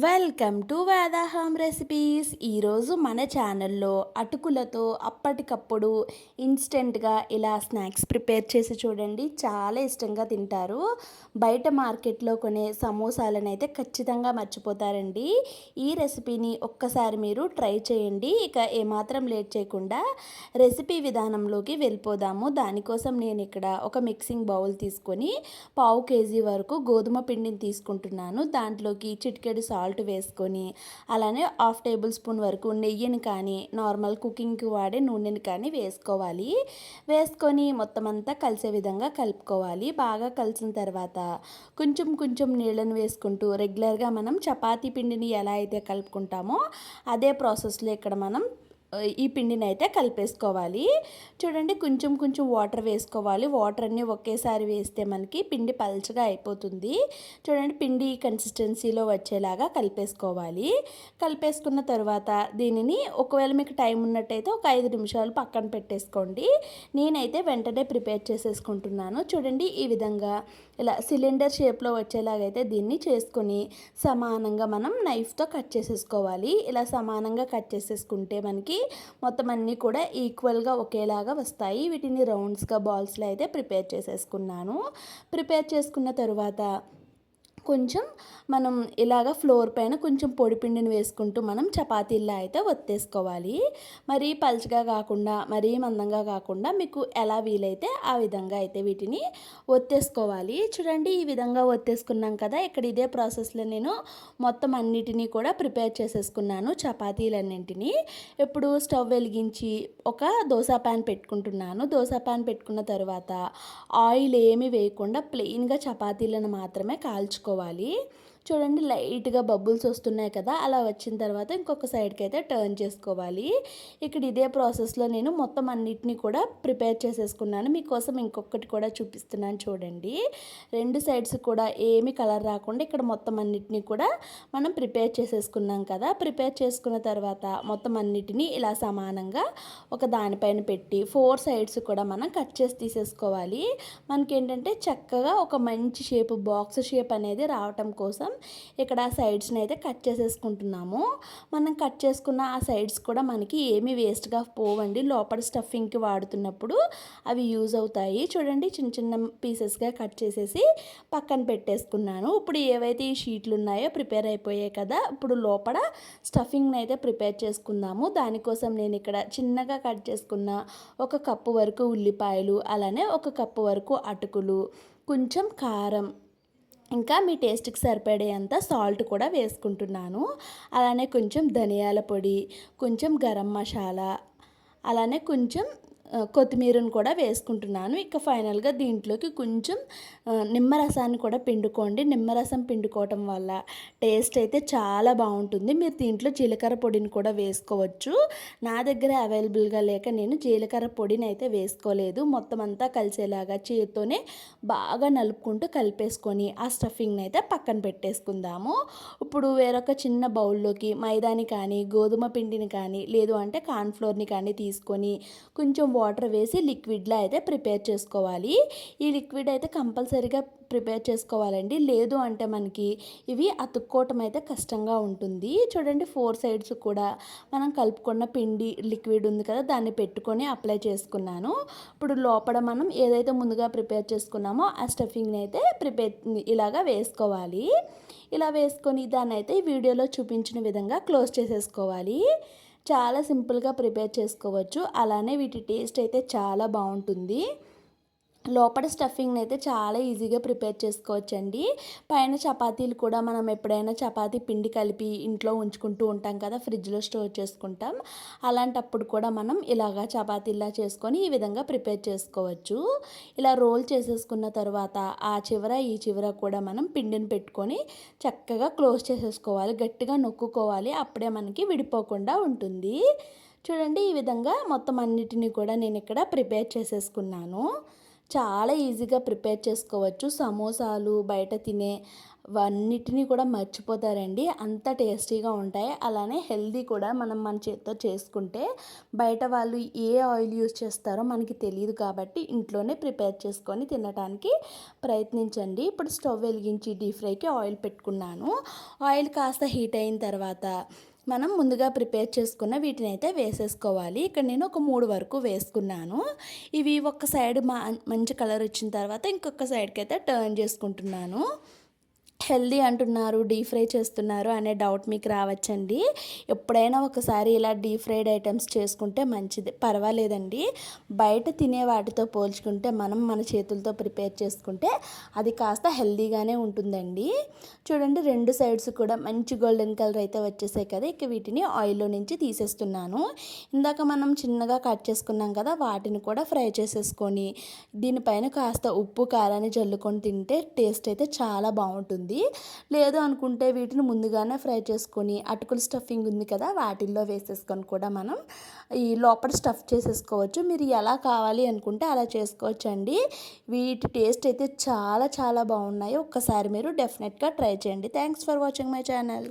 Welcome to Veda home recipes. ఈరోజు మన ఛానల్లో అటుకులతో అప్పటికప్పుడు ఇన్స్టెంట్గా ఇలా స్నాక్స్ ప్రిపేర్ చేసి చూడండి, చాలా ఇష్టంగా తింటారు. బయట మార్కెట్లో కొనే సమోసాలను అయితే ఖచ్చితంగా మర్చిపోతారండి. ఈ రెసిపీని ఒక్కసారి మీరు ట్రై చేయండి. ఇక ఏమాత్రం లేట్ చేయకుండా రెసిపీ విధానంలోకి వెళ్ళిపోదాము. దానికోసం నేను ఇక్కడ ఒక మిక్సింగ్ బౌల్ తీసుకొని పావు కేజీ వరకు గోధుమ పిండిని తీసుకుంటున్నాను. దాంట్లోకి చిటికెడు సాల్ట్ వేసుకొని, అలానే హాఫ్ టేబుల్ స్పూన్ వరకు నెయ్యిని కానీ నార్మల్ కుకింగ్కి వాడే నూనెని కానీ వేసుకోవాలి. వేసుకొని మొత్తం అంతా కలిసే విధంగా కలుపుకోవాలి. బాగా కలిసిన తర్వాత కొంచెం కొంచెం నీళ్ళను వేసుకుంటూ రెగ్యులర్గా మనం చపాతీ పిండిని ఎలా అయితే కలుపుకుంటామో అదే ప్రాసెస్లో ఇక్కడ మనం ఈ పిండిని అయితే కలిపేసుకోవాలి. చూడండి, కొంచెం కొంచెం వాటర్ వేసుకోవాలి. వాటర్ అన్నీ ఒకేసారి వేస్తే మనకి పిండి పల్చగా అయిపోతుంది. చూడండి, పిండి కన్సిస్టెన్సీలో వచ్చేలాగా కలిపేసుకోవాలి. కలిపేసుకున్న తర్వాత దీనిని ఒకవేళ మీకు టైం ఉన్నట్టయితే ఒక 5 నిమిషాలు పక్కన పెట్టేసుకోండి. నేనైతే వెంటనే ప్రిపేర్ చేసేసుకుంటున్నాను. చూడండి, ఈ విధంగా ఇలా సిలిండర్ షేప్లో వచ్చేలాగైతే దీన్ని చేసుకొని సమానంగా మనం నైఫ్తో కట్ చేసేసుకోవాలి. ఇలా సమానంగా కట్ చేసేసుకుంటే మనకి మొత్తం అన్నీ కూడా ఈక్వల్గా ఒకేలాగా వస్తాయి. వీటిని రౌండ్స్గా బాల్స్లో అయితే ప్రిపేర్ చేసేసుకున్నాను. ప్రిపేర్ చేసుకున్న తర్వాత కొంచెం మనం ఇలాగ ఫ్లోర్ పైన కొంచెం పొడి పిండిని వేసుకుంటూ మనం చపాతీల్లా అయితే ఒత్తేసుకోవాలి. మరీ పలుచగా కాకుండా మరీ మందంగా కాకుండా మీకు ఎలా వీలైతే ఆ విధంగా అయితే వీటిని ఒత్తేసుకోవాలి. చూడండి, ఈ విధంగా ఒత్తేసుకున్నాం కదా. ఇక్కడ ఇదే ప్రాసెస్లో నేను మొత్తం అన్నిటినీ కూడా ప్రిపేర్ చేసేసుకున్నాను, చపాతీలన్నింటినీ. ఇప్పుడు స్టవ్ వెలిగించి ఒక దోశ ప్యాన్ పెట్టుకుంటున్నాను. దోశ ప్యాన్ పెట్టుకున్న తర్వాత ఆయిల్ ఏమీ వేయకుండా ప్లెయిన్గా చపాతీలను మాత్రమే కాల్చుకోవాలి. చూడండి, లైట్గా బబుల్స్ వస్తున్నాయి కదా. అలా వచ్చిన తర్వాత ఇంకొక సైడ్కి అయితే టర్న్ చేసుకోవాలి. ఇక్కడ ఇదే ప్రాసెస్లో నేను మొత్తం అన్నిటినీ కూడా ప్రిపేర్ చేసేసుకున్నాను. మీకోసం ఇంకొకటి కూడా చూపిస్తున్నాను చూడండి. రెండు సైడ్స్ కూడా ఏమి కలర్ రాకుండా ఇక్కడ మొత్తం అన్నిటినీ కూడా మనం ప్రిపేర్ చేసేసుకున్నాం కదా. ప్రిపేర్ చేసుకున్న తర్వాత మొత్తం అన్నిటినీ ఇలా సమానంగా ఒక దానిపైన పెట్టి 4 సైడ్స్ కూడా మనం కట్ చేసి తీసేసుకోవాలి. మనకేంటంటే చక్కగా ఒక మంచి షేప్, బాక్స్ షేప్ అనేది రావటం కోసం ఇక్కడ సైడ్స్ని అయితే కట్ చేసేసుకుంటున్నాము. మనం కట్ చేసుకున్న ఆ సైడ్స్ కూడా మనకి ఏమీ వేస్ట్గా పోవండి. లోపల స్టఫింగ్కి వాడుతున్నప్పుడు అవి యూజ్ అవుతాయి. చూడండి, చిన్న చిన్న పీసెస్గా కట్ చేసేసి పక్కన పెట్టేసుకున్నాను. ఇప్పుడు ఏవైతే ఈ షీట్లు ఉన్నాయో ప్రిపేర్ అయిపోయాయి కదా. ఇప్పుడు లోపల స్టఫింగ్ని అయితే ప్రిపేర్ చేసుకుందాము. దానికోసం నేను ఇక్కడ చిన్నగా కట్ చేసుకున్న 1 కప్పు వరకు ఉల్లిపాయలు, అలానే 1 కప్పు వరకు అటుకులు, కొంచెం కారం, ఇంకా మీ టేస్ట్కి సరిపడేంత సాల్ట్ కూడా వేసుకుంటున్నాను. అలానే కొంచెం ధనియాల పొడి, కొంచెం గరం మసాలా, అలానే కొంచెం కొత్తిమీరను కూడా వేసుకుంటున్నాను. ఇక ఫైనల్గా దీంట్లోకి కొంచెం నిమ్మరసాన్ని కూడా పిండుకోండి. నిమ్మరసం పిండుకోవటం వల్ల టేస్ట్ అయితే చాలా బాగుంటుంది. మీరు దీంట్లో జీలకర్ర పొడిని కూడా వేసుకోవచ్చు. నా దగ్గర అవైలబుల్గా లేక నేను జీలకర్ర పొడిని అయితే వేసుకోలేదు. మొత్తం అంతా కలిసేలాగా చేత్తోనే బాగా నలుపుకుంటూ కలిపేసుకొని ఆ స్టఫింగ్ని అయితే పక్కన పెట్టేసుకుందాము. ఇప్పుడు వేరొక చిన్న బౌల్లోకి మైదాని కానీ గోధుమ పిండిని కానీ లేదు అంటే కార్న్ఫ్లోర్ని కానీ తీసుకొని కొంచెం వాటర్ వేసి లిక్విడ్లా అయితే ప్రిపేర్ చేసుకోవాలి. ఈ లిక్విడ్ అయితే కంపల్సరీగా ప్రిపేర్ చేసుకోవాలండి. లేదు అంటే మనకి ఇవి అతుక్కోవటం అయితే కష్టంగా ఉంటుంది. చూడండి, 4 సైడ్స్ కూడా మనం కలుపుకున్న పిండి లిక్విడ్ ఉంది కదా, దాన్ని పెట్టుకొని అప్లై చేసుకున్నాను. ఇప్పుడు లోపల మనం ఏదైతే ముందుగా ప్రిపేర్ చేసుకున్నామో ఆ స్టఫింగ్ని అయితే ఇలాగా వేసుకోవాలి. ఇలా వేసుకొని దాన్ని అయితే వీడియోలో చూపించిన విధంగా క్లోజ్ చేసేసుకోవాలి. చాలా సింపుల్గా ప్రిపేర్ చేసుకోవచ్చు. అలానే వీటి టేస్ట్ అయితే చాలా బాగుంటుంది. లోపల స్టఫింగ్ని అయితే చాలా ఈజీగా ప్రిపేర్ చేసుకోవచ్చండి. పైన చపాతీలు కూడా మనం ఎప్పుడైనా చపాతీ పిండి కలిపి ఇంట్లో ఉంచుకుంటూ ఉంటాం కదా, ఫ్రిడ్జ్లో స్టోర్ చేసుకుంటాం. అలాంటప్పుడు కూడా మనం ఇలాగా చపాతీలా చేసుకొని ఈ విధంగా ప్రిపేర్ చేసుకోవచ్చు. ఇలా రోల్ చేసేసుకున్న తర్వాత ఆ చివర ఈ చివర కూడా మనం పిండిని పెట్టుకొని చక్కగా క్లోజ్ చేసేసుకోవాలి. గట్టిగా నొక్కుకోవాలి, అప్పుడే మనకి విడిపోకుండా ఉంటుంది. చూడండి, ఈ విధంగా మొత్తం అన్నిటినీ కూడా నేను ఇక్కడ ప్రిపేర్ చేసేసుకున్నాను. చాలా ఈజీగా ప్రిపేర్ చేసుకోవచ్చు. సమోసాలు బయట తినే అన్నిటిని కూడా మర్చిపోతారండి. అంత టేస్టీగా ఉంటాయి. అలానే హెల్తీ కూడా. మనం మన చేత్తో చేసుకుంటే బయట వాళ్ళు ఏ ఆయిల్ యూజ్ చేస్తారో మనకి తెలీదు కాబట్టి ఇంట్లోనే ప్రిపేర్ చేసుకొని తినటానికి ప్రయత్నించండి. ఇప్పుడు స్టవ్ వెలిగించి డీప్ ఫ్రైకి ఆయిల్ పెట్టుకున్నాను. ఆయిల్ కాస్త హీట్ అయిన తర్వాత మనం ముందుగా ప్రిపేర్ చేసుకున్న వీటినైతే వేసేసుకోవాలి. ఇక్కడ నేను ఒక 3 వరకు వేసుకున్నాను. ఇవి ఒక్క సైడ్ మంచి కలర్ వచ్చిన తర్వాత ఇంకొక సైడ్కి అయితే టర్న్ చేసుకుంటున్నాను. హెల్దీ అంటున్నారు, డీప్ ఫ్రై చేస్తున్నారు అనే డౌట్ మీకు రావచ్చండి. ఎప్పుడైనా ఒకసారి ఇలా డీప్ ఫ్రైడ్ ఐటమ్స్ చేసుకుంటే మంచిది, పర్వాలేదండి. బయట తినే వాటితో పోల్చుకుంటే మనం మన చేతులతో ప్రిపేర్ చేసుకుంటే అది కాస్త హెల్దీగానే ఉంటుందండి. చూడండి, 2 సైడ్స్ కూడా మంచి గోల్డెన్ కలర్ అయితే వచ్చేసాయి కదా. ఇక వీటిని ఆయిల్లో నుంచి తీసేస్తున్నాను. ఇందాక మనం చిన్నగా కట్ చేసుకున్నాం కదా, వాటిని కూడా ఫ్రై చేసేసుకొని దీనిపైన కాస్త ఉప్పు కారాన్ని జల్లుకొని తింటే టేస్ట్ అయితే చాలా బాగుంటుంది. లేదు అనుకుంటే వీటిని ముందుగానే ఫ్రై చేసుకొని అటుకుల స్టఫింగ్ ఉంది కదా, వాటిల్లో వేసేసుకొని కూడా మనం ఈ లోపల స్టఫ్ చేసేసుకోవచ్చు. మీరు ఎలా కావాలి అనుకుంటే అలా చేసుకోవచ్చు అండి. వీటి టేస్ట్ అయితే చాలా చాలా బాగున్నాయి. ఒక్కసారి మీరు డెఫినెట్గా ట్రై చేయండి. Thanks for watching my channel.